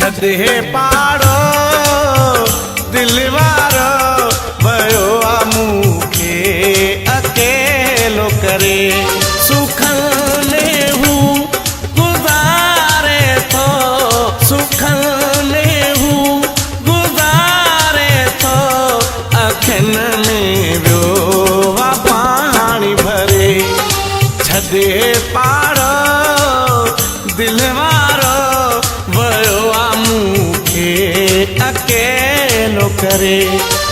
छदे पाड़ो दिल वारो भयो मूंखे अकेलो करे सुखल में हूँ गुज़ारे थो सुखल में हूँ गुज़ारे थो अखियुनि में वियो पाणी भरे छदे पाड़ो दिल वारो भयो मूंखे अकेलो करे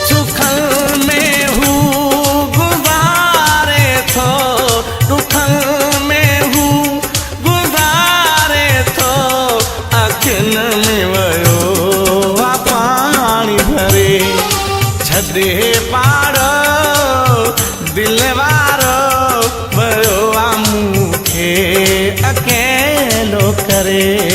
सुखल में हूँ गुज़ारे थो दुखल में हूँ गुज़ारे थो अखियुनि में वियो पाणी भरे छदे पाड़ो दिल वारो भयो मूंखे अकेलो करे।